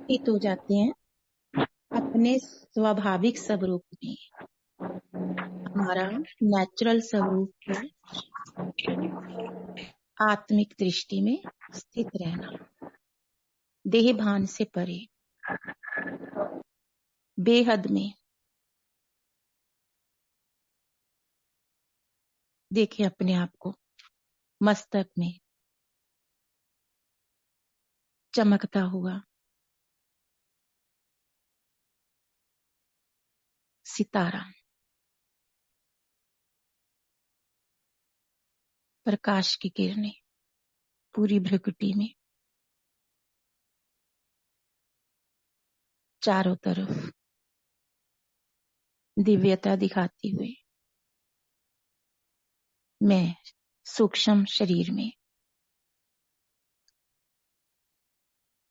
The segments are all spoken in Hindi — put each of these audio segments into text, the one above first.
स्थित हो जाते हैं अपने स्वाभाविक स्वरूप में। हमारा नेचुरल स्वरूप है आत्मिक दृष्टि में स्थित रहना, देह भान से परे, बेहद में। देखिए अपने आप को मस्तक में चमकता हुआ सितारा, प्रकाश की किरणें पूरी भ्रुकुटी में, चारों तरफ दिव्यता दिखाती हुए मैं सूक्ष्म शरीर में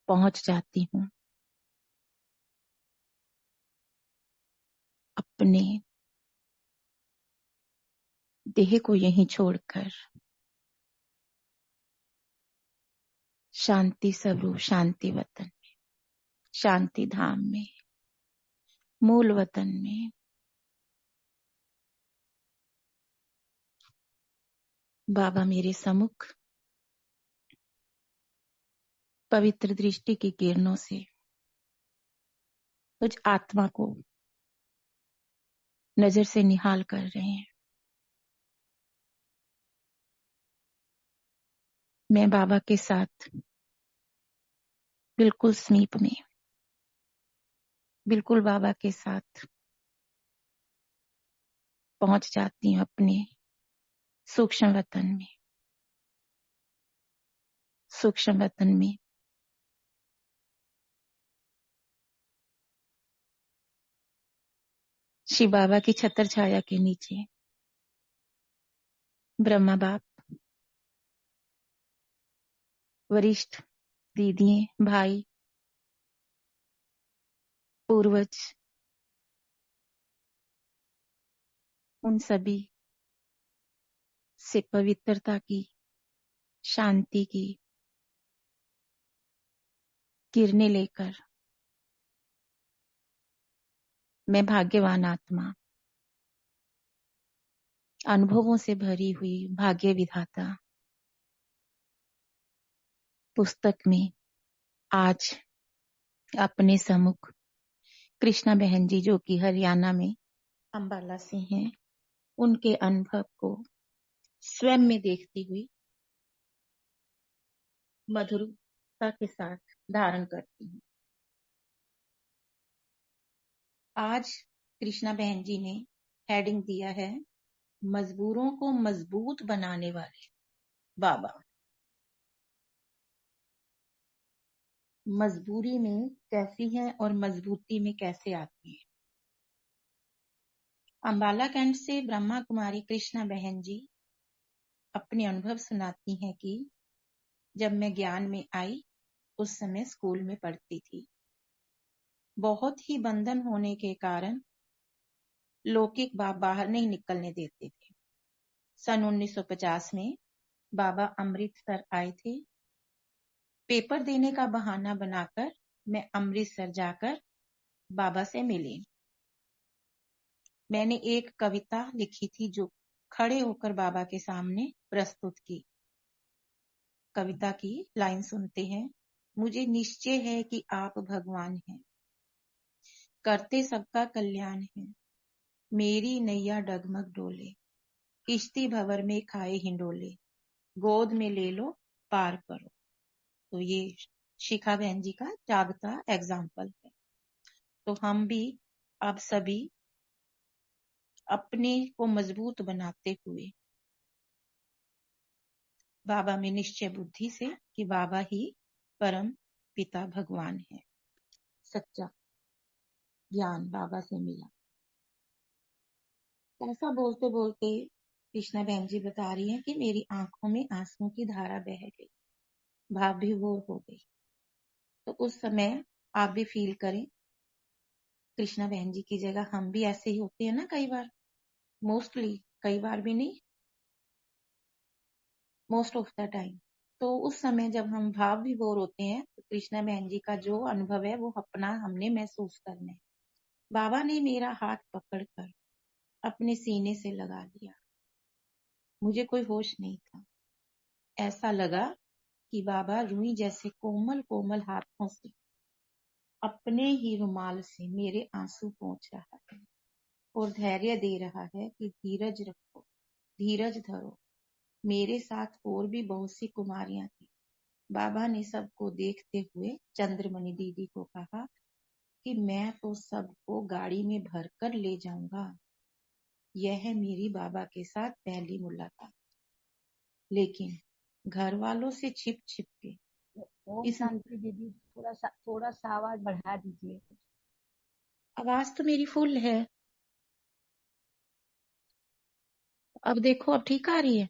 पहुंच जाती हूँ। अपने देह को यहीं छोड़कर शांति स्वरूप शांति वतन में, शांति धाम में, मूल वतन में बाबा मेरे सम्मुख पवित्र दृष्टि की किरणों से कुछ आत्मा को नजर से निहाल कर रहे हैं। मैं बाबा के साथ बिल्कुल समीप में, बिल्कुल बाबा के साथ पहुंच जाती हूँ अपने सूक्ष्म वतन में। सूक्ष्म वतन में शिव बाबा की छत्र छाया के नीचे ब्रह्मा बाप, वरिष्ठ दीदियां, भाई, पूर्वज, उन सभी से पवित्रता की, शांति की किरणें लेकर मैं भाग्यवान आत्मा, अनुभवों से भरी हुई भाग्य विधाता पुस्तक में आज अपने सम्मुख कृष्णा बहन जी, जो कि हरियाणा में अंबाला से हैं, उनके अनुभव को स्वयं में देखती हुई मधुरता के साथ धारण करती हूँ। आज कृष्णा बहन जी ने हेडिंग दिया है, मजबूरों को मजबूत बनाने वाले बाबा। मजबूरी में कैसी है और मजबूती में कैसे आती है। अंबाला कैंट से ब्रह्मा कुमारी कृष्णा बहन जी अपने अनुभव सुनाती हैं कि जब मैं ज्ञान में आई उस समय स्कूल में पढ़ती थी। बहुत ही बंधन होने के कारण लौकिक बाप बाहर नहीं निकलने देते थे। सन 1950 में बाबा अमृतसर आए थे। पेपर देने का बहाना बनाकर मैं अमृतसर जाकर बाबा से मिली। मैंने एक कविता लिखी थी जो खड़े होकर बाबा के सामने प्रस्तुत की। कविता की लाइन सुनते हैं। मुझे निश्चय है कि आप भगवान हैं, करते सबका कल्याण है। मेरी नैया डगमग डोले, किश्ती भंवर में खाए हिंडोले, गोद में ले लो पार करो। तो ये शिखा बहन जी का जागता एग्जाम्पल है। तो हम भी अब सभी अपने को मजबूत बनाते हुए बाबा में निश्चय बुद्धि से कि बाबा ही परम पिता भगवान है। सच्चा ज्ञान बाबा से मिला। ऐसा बोलते बोलते कृष्णा बहन जी बता रही हैं कि मेरी आंखों में आंसुओं की धारा बह गई, भाव विभोर हो गई। तो उस समय आप भी फील करें, कृष्णा बहन जी की जगह हम भी ऐसे ही होते हैं ना कई बार, मोस्टली, कई बार भी नहीं, मोस्ट ऑफ द टाइम। तो उस समय जब हम भाव विभोर होते हैं तो कृष्णा बहन जी का जो अनुभव है वो अपना हमने महसूस करना है। बाबा ने मेरा हाथ पकड़कर अपने सीने से लगा लिया। मुझे कोई होश नहीं था। ऐसा लगा कि बाबा रुई जैसे कोमल कोमल हाथों से अपने ही रुमाल से मेरे आंसू पोंछ रहा है और धैर्य दे रहा है कि धीरज रखो, धीरज धरो। मेरे साथ और भी बहुत सी कुमारियां थी। बाबा ने सबको देखते हुए चंद्रमणि दीदी को कहा कि मैं तो सबको गाड़ी में भरकर ले जाऊंगा। यह है मेरी बाबा के साथ पहली मुलाकात। लेकिन घर वालों से छिप छिप के ओम इस शांति दीदी, थोड़ा सा आवाज बढ़ा दीजिए। आवाज तो मेरी फुल है। अब देखो, अब ठीक आ रही है।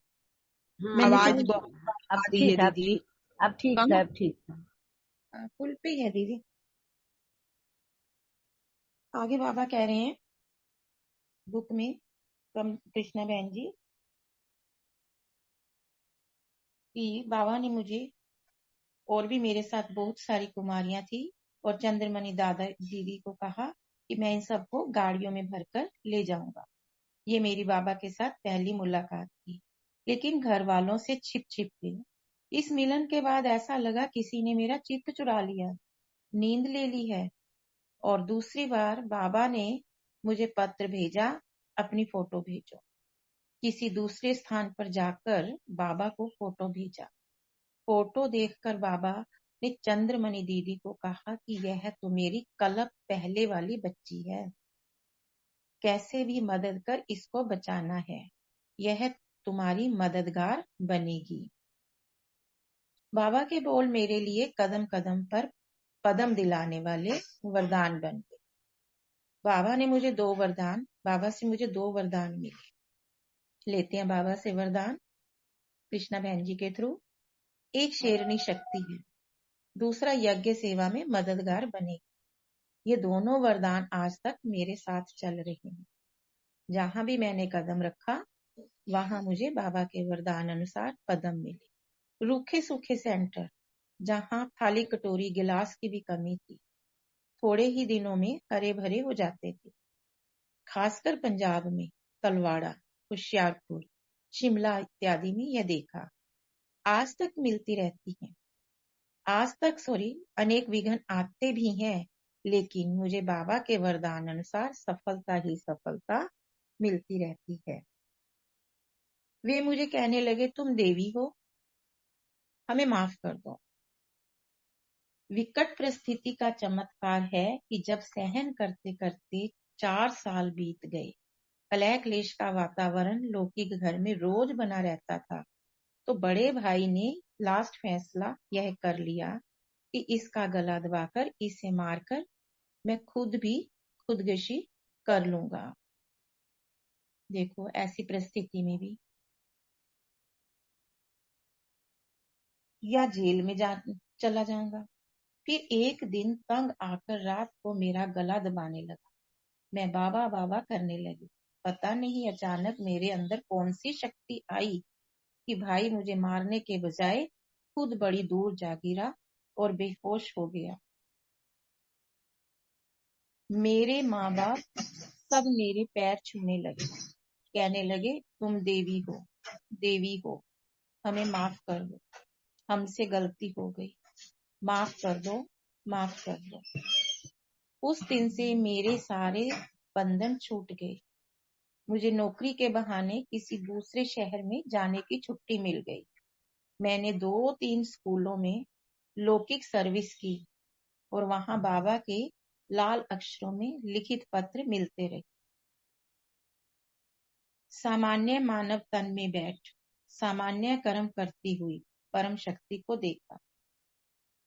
हाँ, मैंने अब तो आवाज ठीक बहुत है। कम अब आ रही है ठीक है, अब दीदी। ठीक। अब ठीक कम है, अब ठीक है। फुल पे है दीदी। आगे बाबा कह रहे हैं बुक में, कृष्णा बहन जी, कि बाबा ने मुझे और भी मेरे साथ बहुत सारी कुमारियां थी और चंद्रमणि दादा दीदी को कहा कि मैं इन सबको गाड़ियों में भरकर ले जाऊंगा। ये मेरी बाबा के साथ पहली मुलाकात थी। लेकिन घर वालों से छिप छिप के इस मिलन के बाद ऐसा लगा किसी ने मेरा चित्त चुरा लिया, नींद ले ली है। और दूसरी बार बाबा ने मुझे पत्र भेजा, अपनी फोटो भेजो। किसी दूसरे स्थान पर जाकर बाबा को फोटो भेजा। फोटो देखकर बाबा ने चंद्रमणि दीदी को कहा कि यह तो मेरी कलप पहले वाली बच्ची है। कैसे भी मदद कर इसको बचाना है। यह तुम्हारी मददगार बनेगी। बाबा के बोल मेरे लिए कदम कदम पर कदम दिलाने वाले वरदान बन गए। बाबा से मुझे दो वरदान मिले। लेते हैं बाबा से वरदान कृष्णा बहन जी के थ्रू। एक शेरनी शक्ति है, दूसरा यज्ञ सेवा में मददगार बनेगी। ये दोनों वरदान आज तक मेरे साथ चल रहे हैं। जहां भी मैंने कदम रखा वहां मुझे बाबा के वरदान अनुसार कदम मिले। रूखे सूखे सेंटर जहां थाली कटोरी गिलास की भी कमी थी, थोड़े ही दिनों में हरे भरे हो जाते थे। खासकर पंजाब में तलवाड़ा, होशियारपुर, शिमला इत्यादि में यह देखा। आज तक मिलती रहती है। अनेक विघ्न आते भी हैं, लेकिन मुझे बाबा के वरदान अनुसार सफलता ही सफलता मिलती रहती है। वे मुझे कहने लगे, तुम देवी हो, हमें माफ कर दो। विकट परिस्थिति का चमत्कार है कि जब सहन करते करते 4 साल बीत गए, कलह क्लेश का वातावरण लौकिक घर में रोज बना रहता था, तो बड़े भाई ने लास्ट फैसला यह कर लिया कि इसका गला दबाकर इसे मारकर मैं खुद भी खुदकुशी कर लूंगा। देखो, ऐसी परिस्थिति में भी, या जेल में चला जाऊंगा। फिर एक दिन तंग आकर रात को मेरा गला दबाने लगा। मैं बाबा बाबा करने लगी। पता नहीं अचानक मेरे अंदर कौन सी शक्ति आई कि भाई मुझे मारने के बजाय खुद बड़ी दूर जा गिरा और बेहोश हो गया। मेरे माँ बाप सब मेरे पैर छूने लगे, कहने लगे, तुम देवी हो, देवी हो, हमें माफ कर दो, हमसे गलती हो गई, माफ कर दो, माफ कर दो। उस दिन से मेरे सारे बंधन छूट गए। मुझे नौकरी के बहाने किसी दूसरे शहर में जाने की छुट्टी मिल गई। मैंने 2-3 स्कूलों में लौकिक सर्विस की और वहां बाबा के लाल अक्षरों में लिखित पत्र मिलते रहे। सामान्य मानव तन में बैठ सामान्य कर्म करती हुई परम शक्ति को देखा।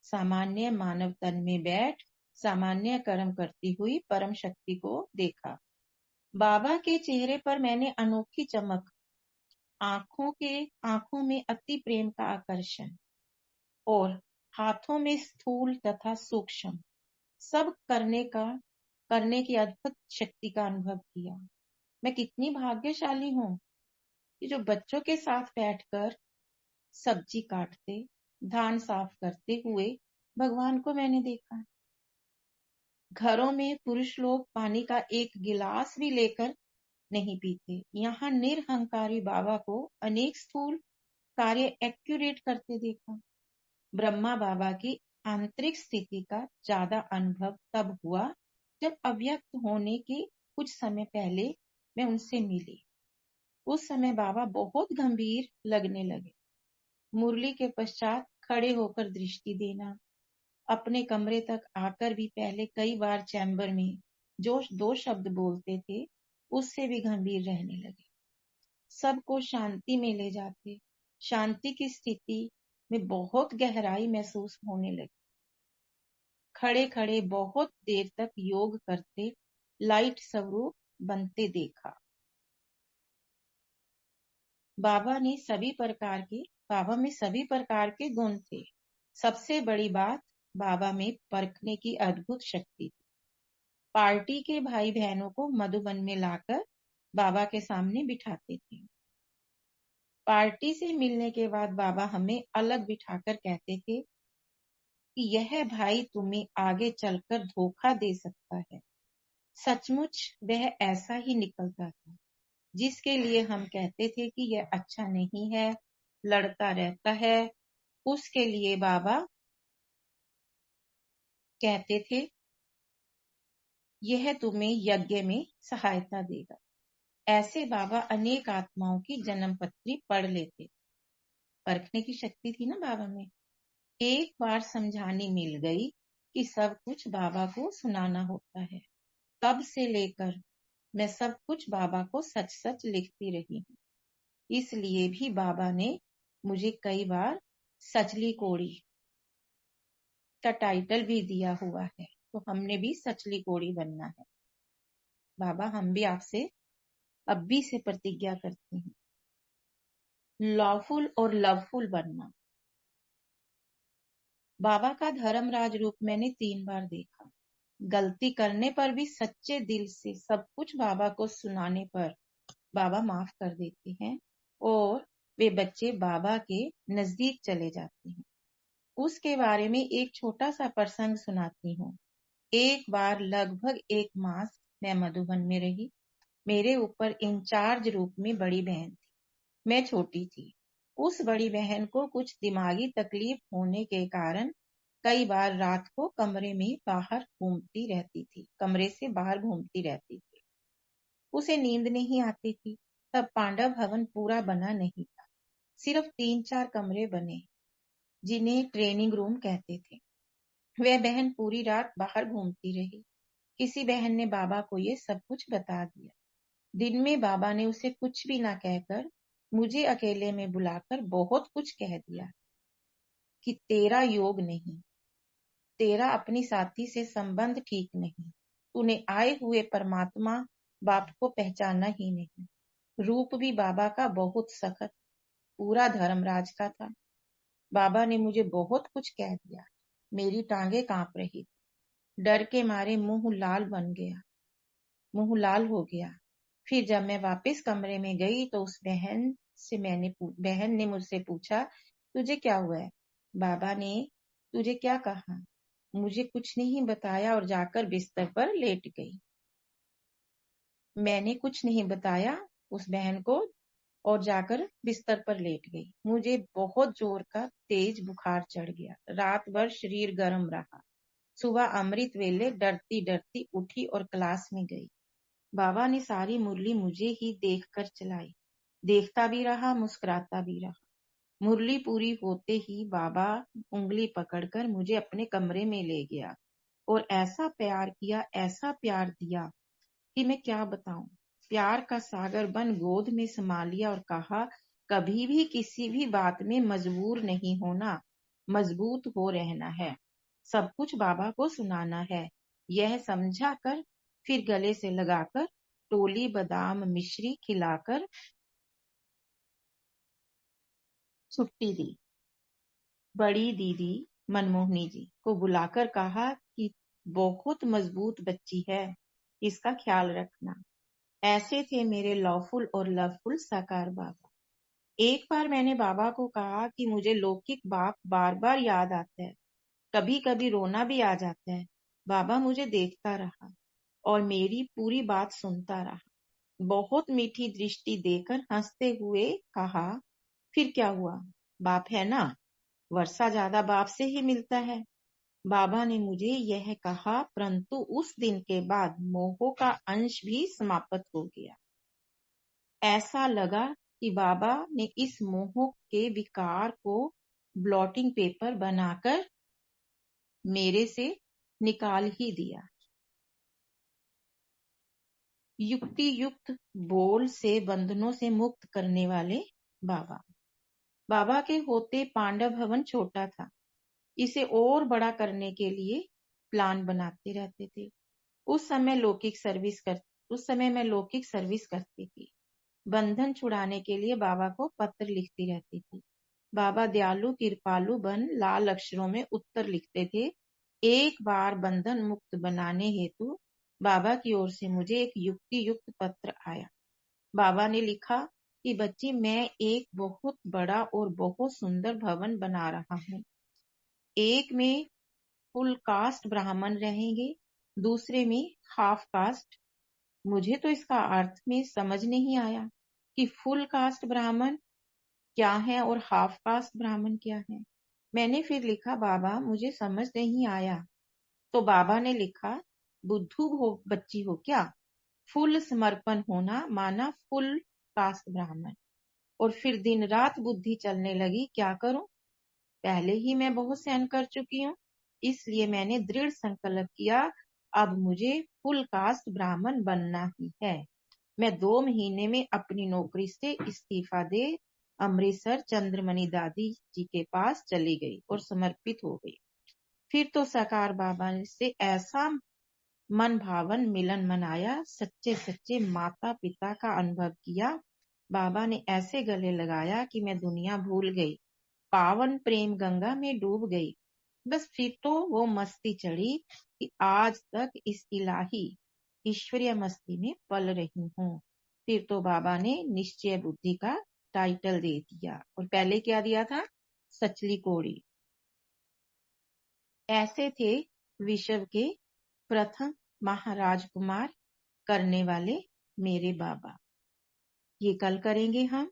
सामान्य मानव तन में बैठ सामान्य कर्म करती हुई परम शक्ति को देखा। बाबा के चेहरे पर मैंने अनोखी चमक, आंखों में अति प्रेम का आकर्षण और हाथों में स्थूल तथा सूक्ष्म सब करने की अद्भुत शक्ति का अनुभव किया। मैं कितनी भाग्यशाली हूँ कि जो बच्चों के साथ बैठकर सब्जी काटते, धान साफ करते हुए भगवान को मैंने देखा। घरों में पुरुष लोग पानी का एक गिलास भी लेकर नहीं पीते। यहाँ निरहंकारी बाबा को अनेक स्थूल कार्य एक्यूरेट करते देखा। ब्रह्मा बाबा की आंतरिक स्थिति का ज्यादा अनुभव तब हुआ जब अव्यक्त होने के कुछ समय पहले मैं उनसे मिली। उस समय बाबा बहुत गंभीर लगने लगे। मुरली के पश्चात खड़े होकर दृष्टि देना, अपने कमरे तक आकर भी पहले कई बार चैम्बर में जो 2 शब्द बोलते थे उससे भी गंभीर रहने लगे। सबको शांति में ले जाते। शांति की स्थिति में बहुत गहराई महसूस होने लगी। खड़े खड़े बहुत देर तक योग करते लाइट स्वरूप बनते देखा। बाबा में सभी प्रकार के गुण थे। सबसे बड़ी बात, बाबा में परखने की अद्भुत शक्ति थी। पार्टी के भाई बहनों को मधुबन में लाकर बाबा के सामने बिठाते थे। पार्टी से मिलने के बाद बाबा हमें अलग बिठाकर कहते थे कि यह भाई तुम्हें आगे चलकर धोखा दे सकता है। सचमुच वह ऐसा ही निकलता था। जिसके लिए हम कहते थे कि यह अच्छा नहीं है, लड़ता रहता है, उसके लिए बाबा कहते थे यह तुम्हें यज्ञ में सहायता देगा। ऐसे बाबा अनेक आत्माओं की जन्म पत्री पढ़ लेते। परखने की शक्ति थी ना बाबा में। एक बार समझाने मिल गई कि सब कुछ बाबा को सुनाना होता है। तब से लेकर मैं सब कुछ बाबा को सच सच लिखती रही हूँ। इसलिए भी बाबा ने मुझे कई बार सचली कोड़ी का टाइटल भी दिया हुआ है। तो हमने भी सचली कोड़ी बनना है। बाबा, हम भी आपसे अब भी से प्रतिज्ञा करते हैं, लॉफुल और लवफुल बनना। बाबा का धर्मराज रूप मैंने 3 बार देखा। गलती करने पर भी सच्चे दिल से सब कुछ बाबा को सुनाने पर बाबा माफ कर देते हैं और वे बच्चे बाबा के नजदीक चले जाते हैं। उसके बारे में एक छोटा सा प्रसंग सुनाती हूँ। एक बार लगभग 1 मास मैं मधुबन में रही। मेरे ऊपर इंचार्ज रूप में बड़ी बहन थी। मैं छोटी थी। उस बड़ी बहन को कुछ दिमागी तकलीफ होने के कारण कई बार रात को कमरे से बाहर घूमती रहती थी। उसे नींद नहीं आती थी। तब पांडव भवन पूरा बना नहीं था। सिर्फ 3-4 कमरे बने जिन्हें ट्रेनिंग रूम कहते थे। वह बहन पूरी रात बाहर घूमती रही। किसी बहन ने बाबा को ये सब कुछ बता दिया। दिन में बाबा ने उसे कुछ भी ना कहकर मुझे अकेले में बुलाकर बहुत कुछ कह दिया कि तेरा योग नहीं, तेरा अपनी साथी से संबंध ठीक नहीं, तूने आए हुए परमात्मा बाप को पहचाना ही नहीं। रूप भी बाबा का बहुत सख्त, पूरा धर्मराज का था। बाबा ने मुझे बहुत कुछ कह दिया। मेरी टांगे कांप रही थी। डर के मारे मुंह लाल हो गया। फिर जब मैं वापस कमरे में गई तो उस बहन ने मुझसे पूछा, तुझे क्या हुआ है? बाबा ने तुझे क्या कहा? मुझे कुछ नहीं बताया और जाकर बिस्तर पर लेट गई। मैंने कुछ नहीं बताया उस बहन को और जाकर बिस्तर पर लेट गई। मुझे बहुत जोर का तेज बुखार चढ़ गया। रात भर शरीर गर्म रहा। सुबह अमृत वेले डरती डरती उठी और क्लास में गई। बाबा ने सारी मुरली मुझे ही देखकर चलाई। देखता भी रहा, मुस्कुराता भी रहा। मुरली पूरी होते ही बाबा उंगली पकड़कर मुझे अपने कमरे में ले गया और ऐसा प्यार किया, ऐसा प्यार दिया कि मैं क्या बताऊं। प्यार का सागर बन गोद में समा लिया और कहा, कभी भी किसी भी बात में मजबूर नहीं होना, मजबूत हो रहना है। सब कुछ बाबा को सुनाना है। यह समझा कर फिर गले से लगाकर टोली बादाम मिश्री खिलाकर छुट्टी दी। बड़ी दीदी मनमोहनी जी को बुलाकर कहा कि बहुत मजबूत बच्ची है, इसका ख्याल रखना। ऐसे थे मेरे लॉफुल और लवफुल साकार बाबा। एक बार मैंने बाबा को कहा कि मुझे लौकिक बाप बार बार याद आता है। कभी कभी रोना भी आ जाता है। बाबा मुझे देखता रहा और मेरी पूरी बात सुनता रहा। बहुत मीठी दृष्टि देकर हंसते हुए कहा, फिर क्या हुआ? बाप है ना, वर्षा ज्यादा बाप से ही मिलता है। बाबा ने मुझे यह कहा, परंतु उस दिन के बाद मोह का अंश भी समाप्त हो गया। ऐसा लगा कि बाबा ने इस मोह के विकार को ब्लॉटिंग पेपर बनाकर मेरे से निकाल ही दिया। युक्ति युक्त बोल से बंधनों से मुक्त करने वाले बाबा। बाबा के होते पांडव भवन छोटा था। इसे और बड़ा करने के लिए प्लान बनाते रहते थे। उस समय मैं लौकिक सर्विस करती थी। बंधन छुड़ाने के लिए बाबा को पत्र लिखती रहती थी। बाबा दयालु कृपालु बन लाल अक्षरों में उत्तर लिखते थे। एक बार बंधन मुक्त बनाने हेतु बाबा की ओर से मुझे एक युक्ति युक्त पत्र आया। बाबा ने लिखा कि बच्ची, मैं एक बहुत बड़ा और बहुत सुंदर भवन बना रहा हूँ। एक में फुल कास्ट ब्राह्मण रहेंगे, दूसरे में हाफ कास्ट। मुझे तो इसका अर्थ में समझ नहीं आया कि फुल कास्ट ब्राह्मण क्या है और हाफ कास्ट ब्राह्मण क्या है। मैंने फिर लिखा, बाबा मुझे समझ नहीं आया। तो बाबा ने लिखा, बुद्धू हो बच्ची हो क्या? फुल समर्पण होना माना फुल कास्ट ब्राह्मण। और फिर दिन रात बुद्धि चलने लगी, क्या करूं? पहले ही मैं बहुत सहन कर चुकी हूँ, इसलिए मैंने दृढ़ संकल्प किया, अब मुझे फुल कास्ट ब्राह्मण बनना ही है। मैं 2 महीने में अपनी नौकरी से इस्तीफा दे अमृतसर चंद्रमणि दादी जी के पास चली गई और समर्पित हो गई। फिर तो साकार बाबा से ऐसा मन भावन मिलन मनाया, सच्चे सच्चे माता पिता का अनुभव किया। बाबा ने ऐसे गले लगाया कि मैं दुनिया भूल गई, पावन प्रेम गंगा में डूब गई। बस फिर तो वो मस्ती चढ़ी कि आज तक इस इलाही ईश्वरीय मस्ती में पल रही हूँ। फिर तो बाबा ने निश्चय बुद्धि का टाइटल दे दिया और पहले क्या दिया था? सचली कोड़ी। ऐसे थे विश्व के प्रथम महाराजकुमार करने वाले मेरे बाबा। ये कल करेंगे हम,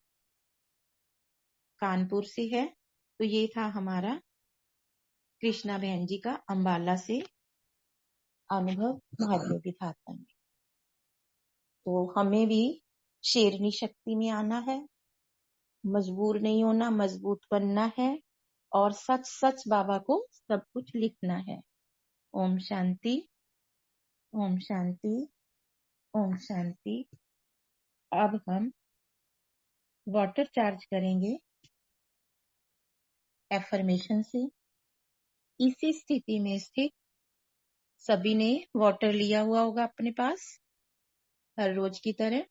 कानपुर से है। तो ये था हमारा कृष्णा बहन जी का अंबाला से अनुभव महादेव विधाता में। तो हमें भी शेरनी शक्ति में आना है, मजबूर नहीं होना, मजबूत बनना है और सच सच बाबा को सब कुछ लिखना है। ओम शांति, ओम शांति, ओम शांति। अब हम वाटर चार्ज करेंगे एफर्मेशन से। इसी स्थिति में स्थित सभी ने वाटर लिया हुआ होगा अपने पास हर रोज की तरह।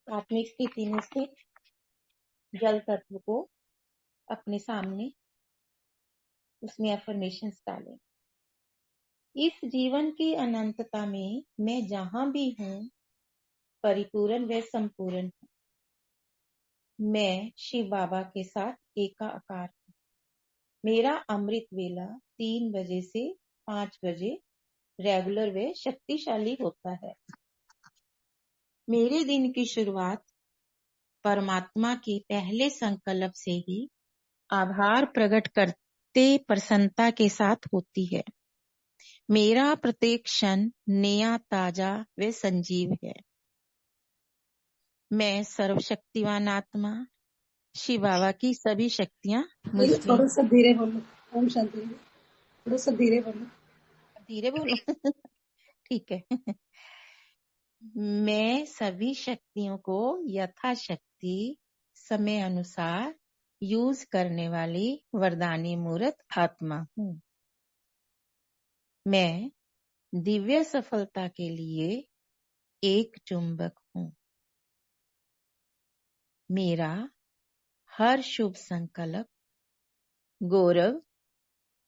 आत्मिक स्थिति में स्थित जल तत्व को अपने सामने, उसमें एफर्मेशन डालें। इस जीवन की अनंतता में मैं जहां भी हूँ परिपूर्ण व संपूर्ण हूँ। मैं शिव बाबा के साथ एकाकार हूँ। मेरा अमृत वेला 3 बजे से 5 बजे रेगुलर व शक्तिशाली होता है। मेरे दिन की शुरुआत परमात्मा के पहले संकल्प से ही आभार प्रकट करते प्रसन्नता के साथ होती है। मेरा प्रत्येक क्षण नया, ताजा व संजीव है। मैं सर्वशक्तिवान आत्मा शिव बाबा की सभी शक्तियां मुझ में। थोड़ा सा धीरे बोलो। ओम शांति। थोड़ा सा धीरे बोलो। धीरे बोलो ठीक है। मैं सभी शक्तियों को यथाशक्ति समय अनुसार यूज करने वाली वरदानी मूर्त आत्मा हूँ। मैं दिव्य सफलता के लिए एक चुंबक हूँ। मेरा हर शुभ संकल्प गौरव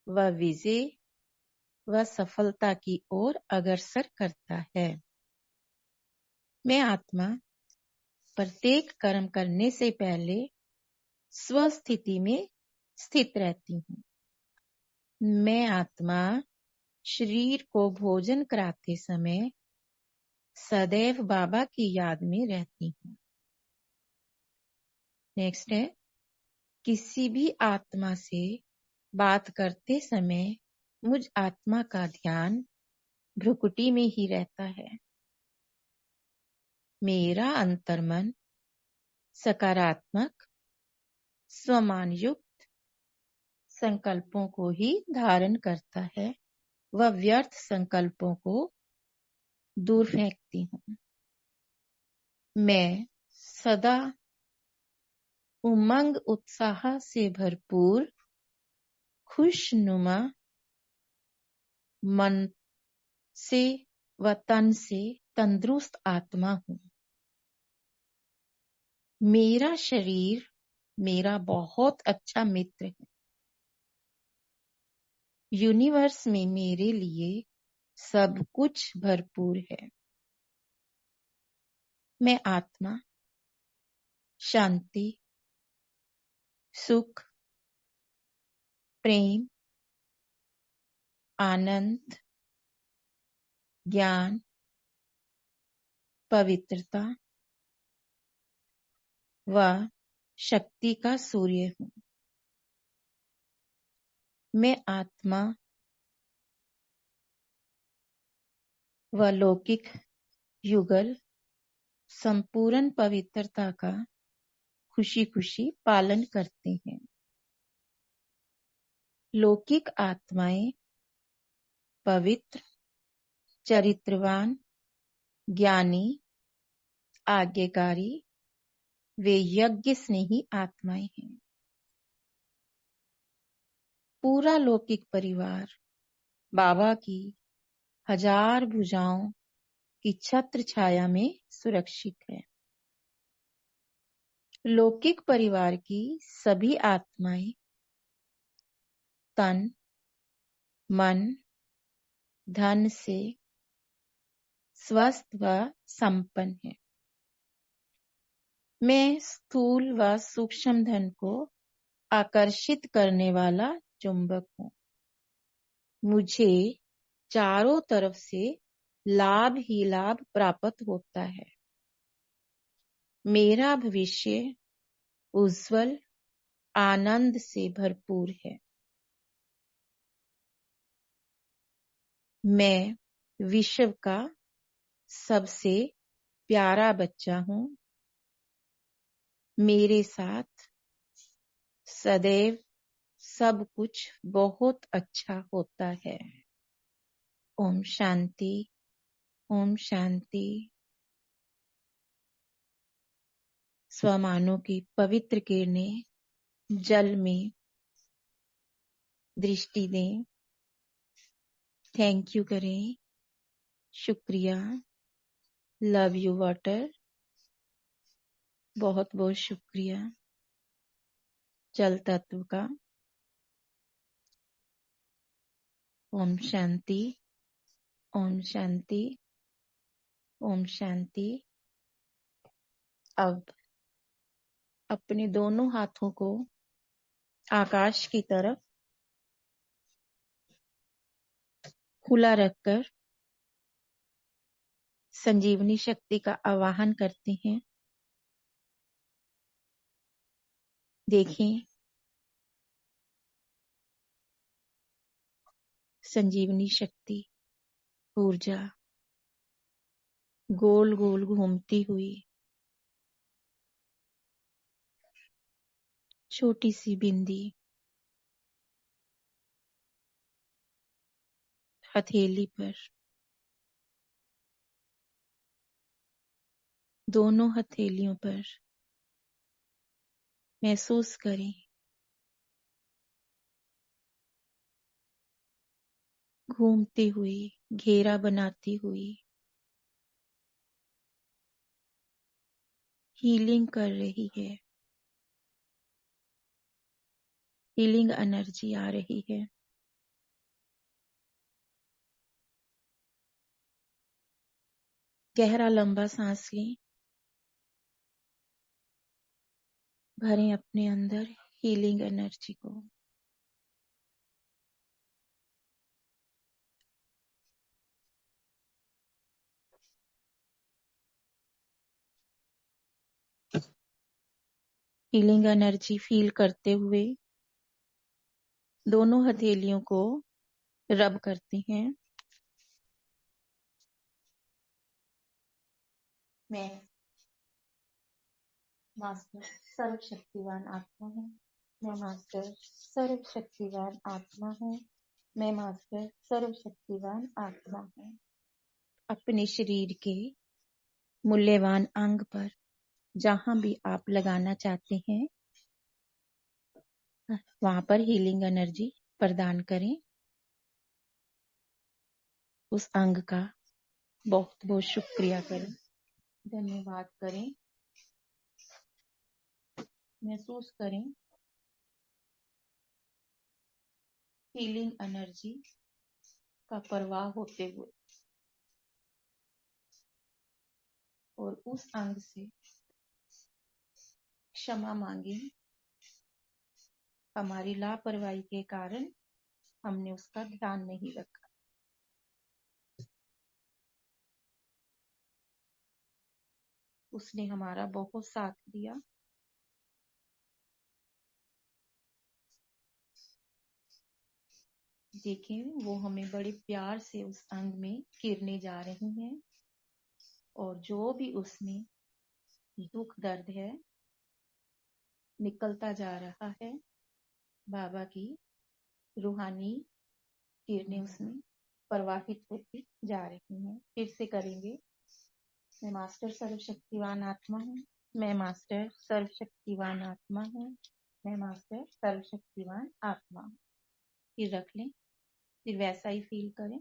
व विजय व सफलता की ओर अग्रसर करता है। मैं आत्मा प्रत्येक कर्म करने से पहले स्वस्थिति में स्थित रहती हूँ। मैं आत्मा शरीर को भोजन कराते समय सदैव बाबा की याद में रहती हूँ। नेक्स्ट है, किसी भी आत्मा से बात करते समय मुझ आत्मा का ध्यान भ्रुकुटी में ही रहता है। मेरा अंतर्मन सकारात्मक स्वमान युक्त संकल्पों को ही धारण करता है व व्यर्थ संकल्पों को दूर फेंकती हूँ। मैं सदा उमंग उत्साह से भरपूर खुशनुमा मन से व तन से तंदुरुस्त आत्मा हूँ। मेरा शरीर मेरा बहुत अच्छा मित्र है। यूनिवर्स में मेरे लिए सब कुछ भरपूर है। मैं आत्मा शांति, सुख, प्रेम, आनंद, ज्ञान, पवित्रता व शक्ति का सूर्य हूँ। मैं आत्मा व लौकिक युगल संपूर्ण पवित्रता का खुशी खुशी पालन करते हैं। लौकिक आत्माएं पवित्र, चरित्रवान, ज्ञानी, आज्ञाकारी वे यज्ञ स्नेही आत्माएं हैं। पूरा लौकिक परिवार बाबा की 1000 भुजाओं की छत्र छाया में सुरक्षित है। लौकिक परिवार की सभी आत्माएं तन, मन, धन से स्वस्थ व संपन्न है। मैं स्थूल व सूक्ष्म धन को आकर्षित करने वाला चुंबक हूँ। मुझे चारों तरफ से लाभ ही लाभ प्राप्त होता है। मेरा भविष्य उज्जवल आनंद से भरपूर है। मैं विश्व का सबसे प्यारा बच्चा हूँ। मेरे साथ सदैव सब कुछ बहुत अच्छा होता है। ओम शांति, ओम शांति। स्वमानों की पवित्र किरणें जल में दृष्टि दें। थैंक यू करें। शुक्रिया। Love you water. बहुत बहुत शुक्रिया जल तत्व का। ओम शांति, ओम शांति, ओम शांति। अब अपने दोनों हाथों को आकाश की तरफ खुला रखकर संजीवनी शक्ति का आवाहन करते हैं। देखें संजीवनी शक्ति ऊर्जा गोल गोल घूमती हुई छोटी सी बिंदी हथेली पर, दोनों हथेलियों पर महसूस करें। घूमती हुई, घेरा बनाती हुई, हीलिंग कर रही है। हीलिंग एनर्जी आ रही है। गहरा लंबा सांस लें। भरें अपने अंदर हीलिंग एनर्जी को। हीलिंग एनर्जी फील करते हुए दोनों हथेलियों को रब करते हैं। मैं मास्टर सर्वशक्तिवान आत्मा हूँ। मैं मास्टर सर्वशक्तिवान आत्मा हूँ। मैं मास्टर सर्वशक्तिवान आत्मा हूँ। अपने शरीर के मूल्यवान अंग पर जहां भी आप लगाना चाहते हैं वहां पर हीलिंग एनर्जी प्रदान करें। उस अंग का बहुत बहुत शुक्रिया करें, धन्यवाद करें, महसूस करें हीलिंग एनर्जी का प्रवाह होते हुए और उस अंग से क्षमा मांगे। हमारी लापरवाही के कारण हमने उसका ध्यान नहीं रखा। उसने हमारा बहुत साथ दिया। देखें वो हमें बड़े प्यार से उस अंग में किरने जा रही हैं और जो भी उसमें दुख दर्द है निकलता जा रहा है। बाबा की रूहानी किरणें उसमें प्रवाहित होती जा रही हैं। फिर से करेंगे। मैं मास्टर सर्वशक्तिवान आत्मा हूँ। मैं मास्टर सर्वशक्तिवान आत्मा हूँ। मैं मास्टर सर्वशक्तिवान आत्मा हूँ। फिर रख लें, फिर वैसा ही फील करें।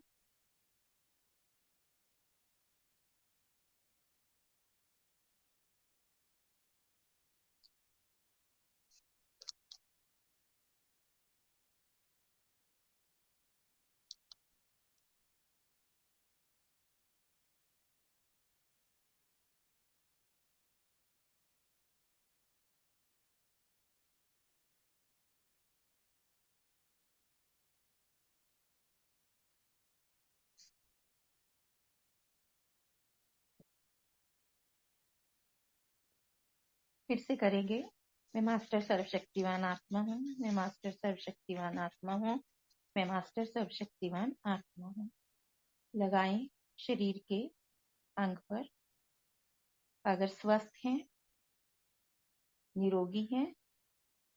फिर से करेंगे। मैं मास्टर सर्वशक्तिवान आत्मा हूँ। मैं मास्टर सर्वशक्तिवान आत्मा हूँ। मैं मास्टर सर्वशक्तिवान आत्मा हूँ। लगाएं शरीर के अंग पर। अगर स्वस्थ हैं, निरोगी हैं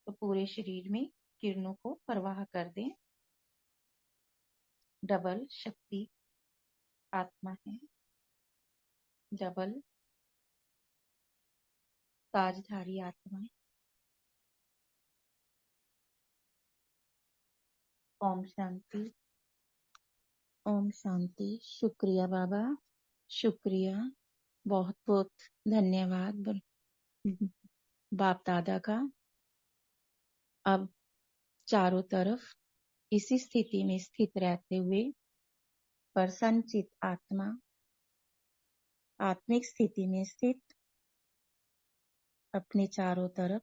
तो पूरे शरीर में किरणों को प्रवाह कर दें। डबल शक्ति आत्मा है, डबल ताजधारी आत्मा है। ओम शांति, ओम शांति। शुक्रिया बाबा, शुक्रिया, बहुत बहुत धन्यवाद बाप दादा का। अब चारों तरफ इसी स्थिति में स्थित रहते हुए प्रसन्नचित आत्मा आत्मिक स्थिति में स्थित अपने चारों तरफ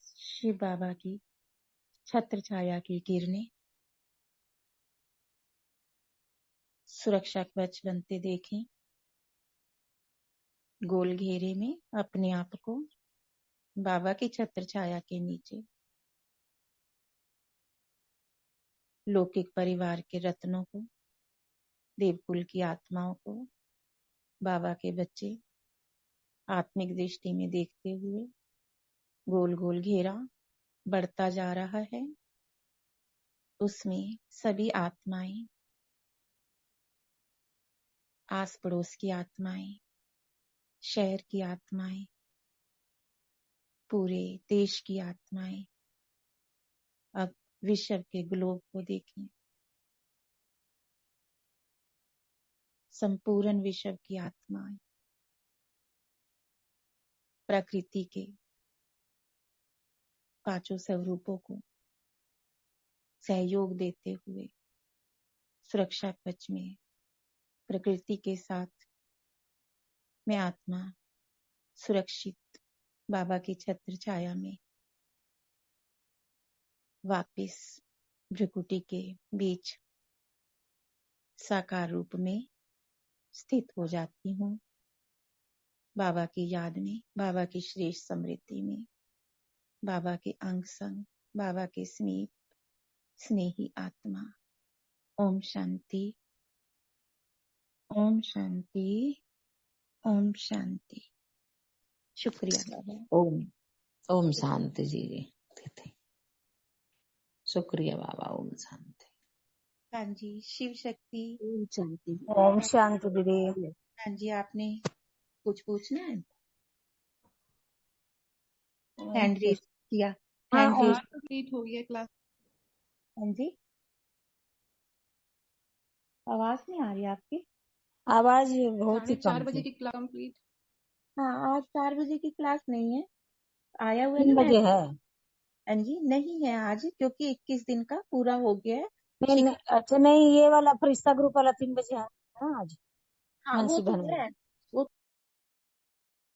शिव बाबा की छत्र छाया की किरणें सुरक्षा कवच बनते देखें। गोल घेरे में अपने आप को बाबा की छत्र छाया के नीचे लौकिक परिवार के रत्नों को, देवकुल की आत्माओं को, बाबा के बच्चे आत्मिक दृष्टि में देखते हुए गोल गोल घेरा बढ़ता जा रहा है। उसमें सभी आत्माएं, आस पड़ोस की आत्माएं, शहर की आत्माएं, पूरे देश की आत्माएं, अब विश्व के ग्लोब को देखें। संपूर्ण विश्व की आत्माएं प्रकृति के पांचों स्वरूपों को सहयोग देते हुए सुरक्षा कवच में प्रकृति के साथ मैं आत्मा सुरक्षित बाबा की छत्र छाया में वापिस भ्रिकुटी के बीच साकार रूप में स्थित हो जाती हूँ। बाबा की याद में, बाबा की श्रेष्ठ स्मृति में, बाबा के अंग संग, बाबा के समीप स्नेही आत्मा। ओम शांति, ओम शांति, ओम शांति। शुक्रिया बाबा। ओम ओम शांति जी। शुक्रिया बाबा। ओम शांति। हाँ जी, शिव शक्ति। ओम शांति। ओम शांति दीदी। हाँ जी, आपने कुछ पूछना है? हैंड रेज किया। हैंड रेज कंप्लीट हो गया क्लास। हाँ जी, आवाज नहीं आ रही आपकी। आवाज बहुत ही कम 4:30 बजे की क्लास कंप्लीट। हाँ, आज 4 बजे की क्लास नहीं है। आया हुआ 3 ना बजे है। हाँ जी, नहीं है आज, क्योंकि 21 दिन का पूरा हो गया है। नहीं, अच्छा नहीं, ये वाला फरिश्ता ग्रुप वाला 3 बजे है ना आज। हाँ, वो मानसी तो बहन है,